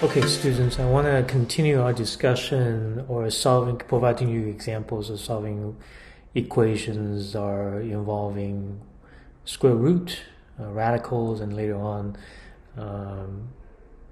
Okay, students, I want to continue our discussion or providing you examples of solving equations that are involving square root, radicals, and later on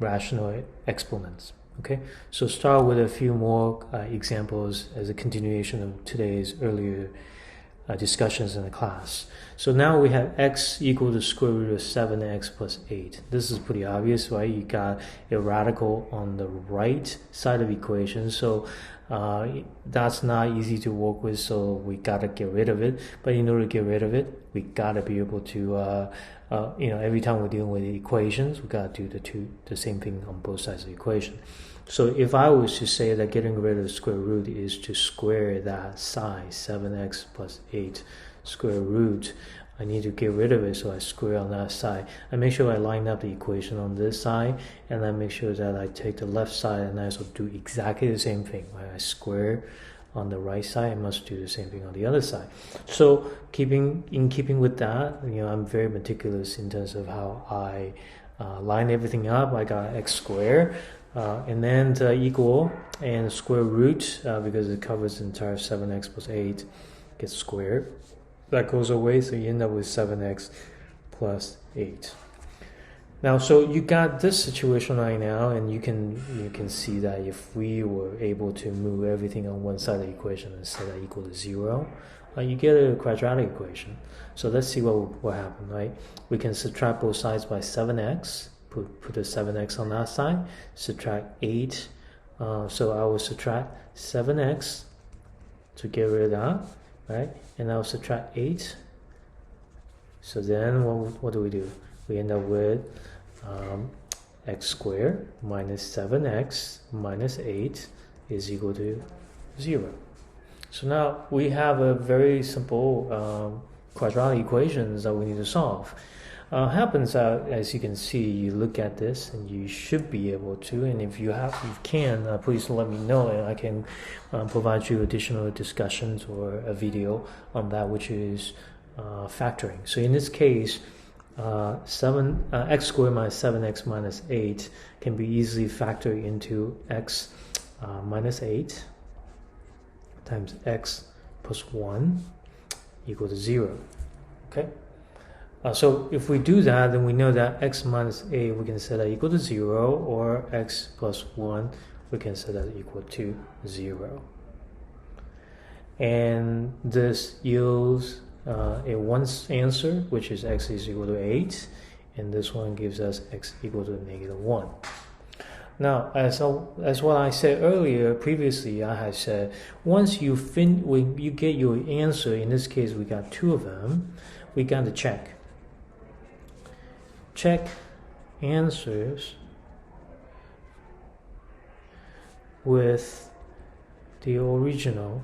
rational exponents. Okay, so start with a few more examples as a continuation of today's earlier discussions in the class. So now we have x equal to square root of 7x plus 8. This is pretty obvious, right? You got a radical on the right side of the equation, so that's not easy to work with, so we gotta get rid of it. But in order to get rid of it, we gotta be able to every time we're dealing with equations, we gotta do the same thing on both sides of the equation. So if I was to say that getting rid of the square root is to square that side, 7x plus 8 square root, I need to get rid of it, so I square on that side. I make sure I line up the equation on this side, and I make sure that I take the left side and I also do exactly the same thing. Right? I square on the right side, I must do the same thing on the other side. So in keeping with that, I'm very meticulous in terms of how I line everything up. I got x squared. And then equal and square root, because it covers the entire 7x plus 8, gets squared. That goes away, so you end up with 7x plus 8. Now, so you got this situation right now, and you can see that if we were able to move everything on one side of the equation and set that equal to 0, you get a quadratic equation. So let's see what happened, right? We can subtract both sides by 7x. Put the 7x on that side, subtract 8. So I will subtract 7x to get rid of that, right? And I will subtract 8. So then what do? We end up with x squared minus 7x minus 8 is equal to 0. So now we have a very simple quadratic equations that we need to solve. Happens out, as you can see, you look at this and you should be able to, and if you can, please let me know, and I can provide you additional discussions or a video on that, which is factoring. So in this case, x squared minus 7x minus 8 can be easily factored into x minus 8 times x plus 1 equal to 0. Okay. So if we do that, then we know that x minus 8 we can set that equal to 0, or x plus 1 we can set that equal to 0. And this yields a one answer, which is x is equal to 8, and this one gives us x equal to -1. Now, as what I said earlier, previously I had said, once when you get your answer, in this case we got 2 of them, we got to check answers with the original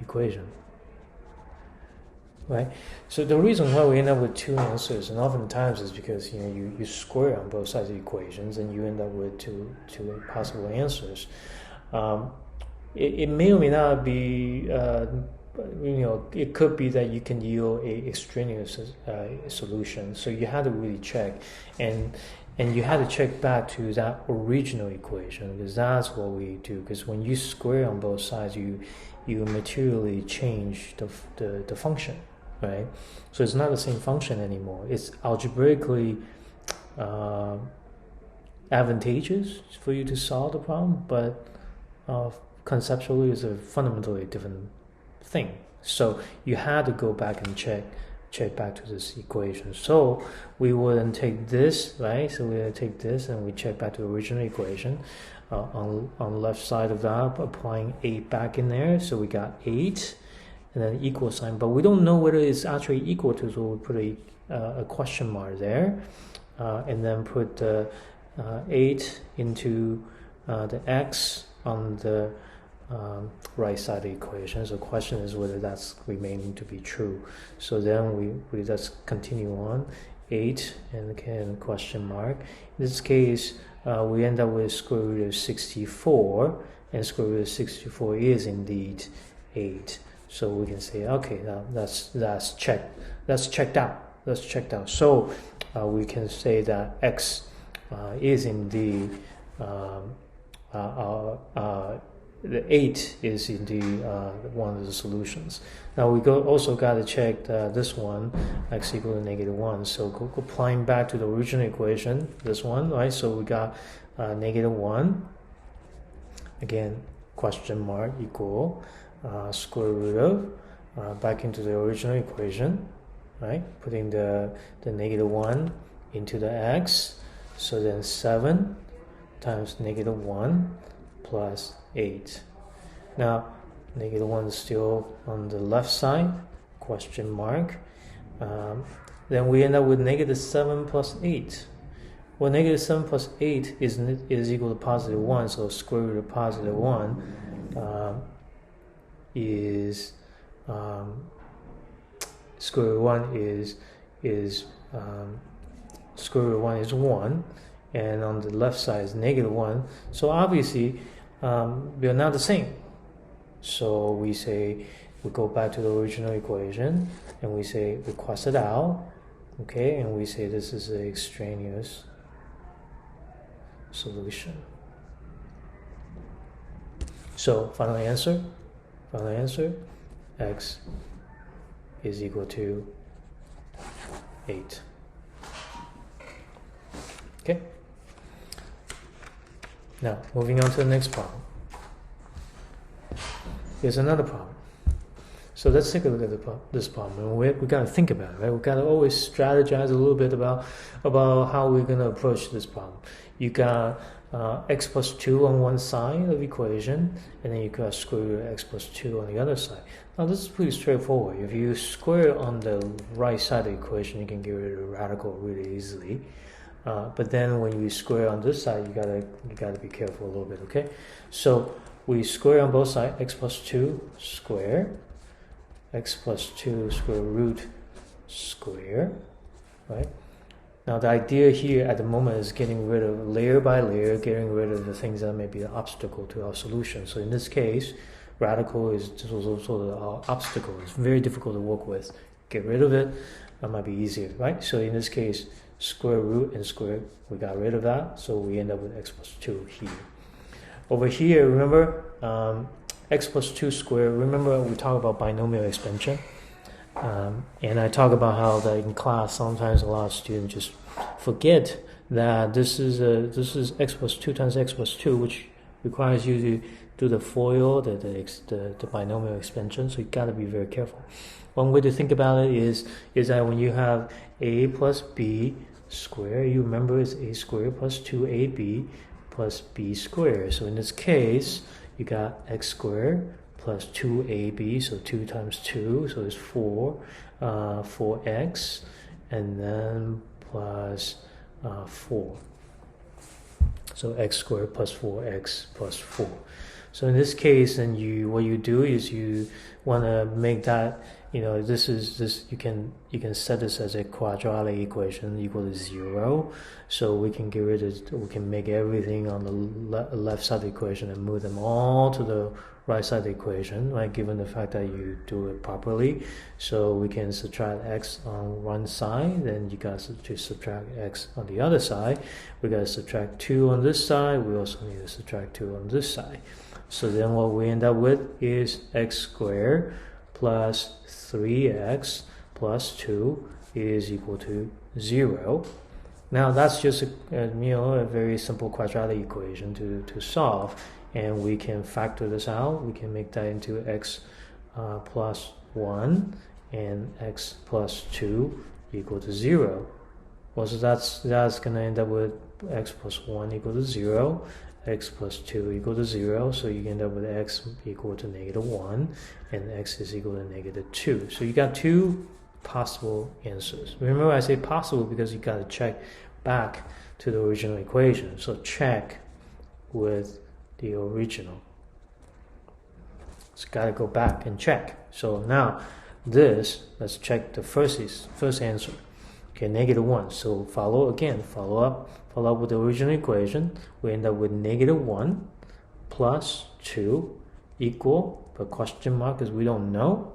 equation, right? So the reason why we end up with 2 answers, and oftentimes is because you square on both sides of the equations and you end up with two possible answers. It may or may not be it could be that you can yield a extraneous solution. So you had to really check, and you had to check back to that original equation, because that's what we do. Because when you square on both sides, you materially change the function, right? So it's not the same function anymore. It's algebraically advantageous for you to solve the problem, but conceptually it's a fundamentally different thing. So you had to go back and check back to this equation. So we will then take this, right? So we're going to take this and we check back to the original equation. On the left side of that, applying 8 back in there. So we got 8 and then equal sign, but we don't know whether it's actually equal to, so we put a question mark there, and then put 8 into the x on the right side of the equation. So the question is whether that's remaining to be true. So then we just continue on, 8 and again question mark. In this case, we end up with square root of 64, and square root of 64 is indeed 8. So we can say, okay, now that's checked out. So we can say that x is indeed the 8 is indeed one of the solutions. Now we also got to check this one, x equal to -1. So applying back to the original equation, this one, right? So we got -1. Again, question mark equal square root of back into the original equation, right? Putting the -1 into the x. So then 7 times -1 plus 8. Now, -1 is still on the left side, question mark. Then we end up with -7 plus 8. Well, -7 plus 8 is equal to +1, so square root of +1 is square root of 1 is square root of 1 is 1, and on the left side is -1. So obviously they are not the same. So we go back to the original equation and we say we cross it out, okay, and we say this is an extraneous solution. So final answer, x is equal to 8. Okay. Now, moving on to the next problem. Here's another problem. So let's take a look at this problem. And we got to think about it, right? We got to always strategize a little bit about how we're going to approach this problem. You got x plus 2 on one side of the equation, and then you got square root of x plus 2 on the other side. Now this is pretty straightforward. If you square on the right side of the equation, you can get rid of the radical really easily. But then when you square on this side, you gotta be careful a little bit, okay? So we square on both sides, x plus 2 square, x plus 2 square root square, right? Now the idea here at the moment is getting rid of layer by layer, getting rid of the things that may be an obstacle to our solution. So in this case, radical is just also sort of our obstacle. It's very difficult to work with. Get rid of it, that might be easier, right? So in this case, square root and square, we got rid of that, so we end up with x plus 2 here. Over here, remember, x plus 2 squared, remember we talked about binomial expansion? And I talk about how that in class sometimes a lot of students just forget that this is x plus 2 times x plus 2, which requires you to do the FOIL, the binomial expansion, so you got to be very careful. One way to think about it is that when you have a plus b squared, you remember it's a squared plus 2ab plus b squared. So in this case, you got x squared plus 2ab, so 2 times 2, so it's 4x, and then plus 4. So x squared plus 4x plus 4. So in this case, then what you do is you want to make that, you can set this as a quadratic equation equal to 0. So we can we can make everything on the left side of the equation and move them all to the right side of the equation, right? Given the fact that you do it properly. So we can subtract x on one side, then you got to subtract x on the other side. We got to subtract 2 on this side. We also need to subtract 2 on this side. So then what we end up with is x squared plus 3x plus 2 is equal to 0. Now that's just a very simple quadratic equation to solve, and we can factor this out. We can make that into x plus 1 and x plus 2 equal to 0. Well, so that's going to end up with x plus 1 equal to 0, x plus 2 equal to 0, so you end up with x equal to -1, and x is equal to -2. So you got two possible answers. Remember, I say possible because you got to check back to the original equation. So check with the original. So got to go back and check. So now let's check the first answer. Okay, -1. So follow up with the original equation. We end up with -1 plus 2 equal, but question mark because we don't know,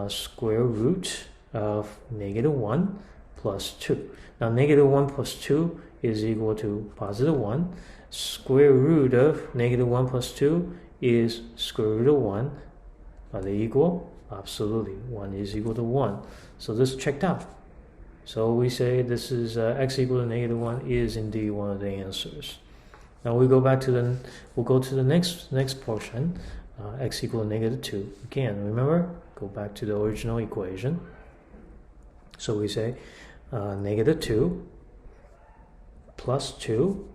square root of -1 plus 2. Now negative 1 plus 2 is equal to positive 1. Square root of negative 1 plus 2 is square root of 1. Are they equal? Absolutely. 1 is equal to 1. So this checked out. So we say this is x equal to negative 1 is indeed one of the answers. Now we go back to the next portion, x equal to negative 2. Again, remember, go back to the original equation. So we say negative 2 plus 2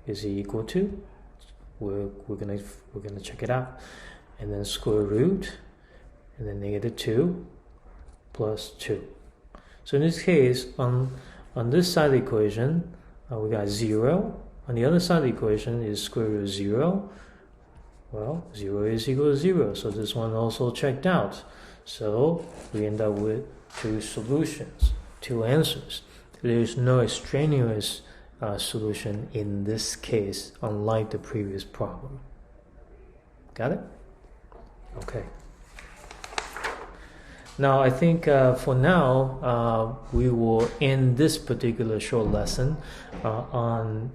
is equal to, we're gonna check it out, and then square root, and then negative 2 plus 2. So in this case, on this side of the equation, we got 0. On the other side of the equation is square root of 0. Well, 0 is equal to 0, so this one also checked out. So we end up with two solutions, two answers. There is no extraneous solution in this case, unlike the previous problem. Got it? Okay. Now I think for now we will end this particular short lesson on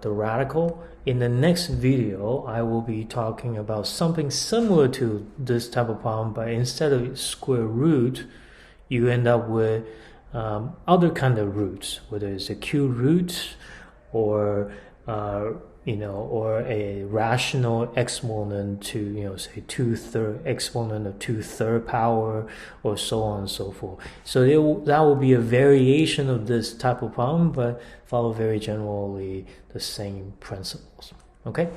the radical. In the next video I will be talking about something similar to this type of problem, but instead of square root you end up with other kind of roots, whether it's a cube root or or a rational exponent to, say 2/3 exponent of 2/3 power, or so on and so forth. So that will be a variation of this type of problem, but follow very generally the same principles. Okay.